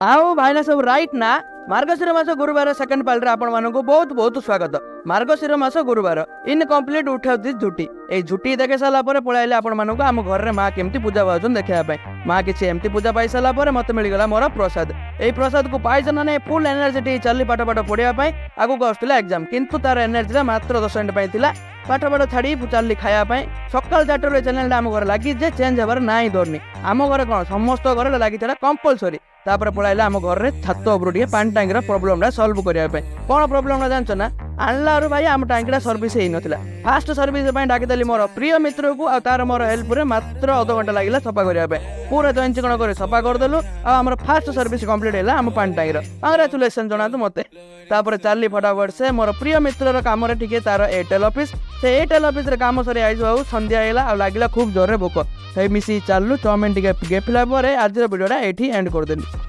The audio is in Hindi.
आओ भाईना सब राइट ना। मार्गशीर मास गुरुवार सेकंड पाल रे आपण मानकु बहुत बहुत स्वागत। मार्गशीर मास गुरुवार इनकम्प्लीट उठाउती झुटी ए झुटी देखे सारा पर पळाइले आपण मानकु आम घर रे माँ केमती पूजा पाउछन देखिया पय। माँ किछि एमती पूजा पाई सारा पर मते मिल गला मोर प्रसाद। ए प्रसाद को पाइछन ने फुल एनर्जी चली पाठ पाठ पढ़िया पय। आगु आसुला एग्जाम किंतु तार एनर्जी मात्र 10 मिनिट पाइतिला। पाठ पाठ छाड़ी चली खाया सकाल 4 चैनल आम घर लगी जे चेंज हबार ना ही धरनी। आम घर कौन समस्त घर लगी कंपलसरी। तापर पळाइला आम घर रे छात उपर टिके पानी टांकी प्रोब्लेम सॉल्व करने कौन प्रोब्लेम जानच ना आणला भाई आम टांकी सर्विस ही नथिला। फास्ट सर्विस डाकिदेली मोर प्रिय मित्र को तार मोर हेल्प रे मात्र अध घंटा लगे सफा करने पूरा चंचकण कर सफा करदेलु। आम फास्ट सर्विस कंप्लीट है आम पानी टांकी कंग्रेचुलेसन जना मते। तापर चली फटाफट से मोर प्रिय मित्र काम टिके तार एयरटेल ऑफिस से एयरटेल ऑफिस रे काम सरी आई संध्या है लगे खूब जोर भोक मिसी चलू चाउमिन टिके गेफिला आज वीडियोटा एठी एंड कर देली।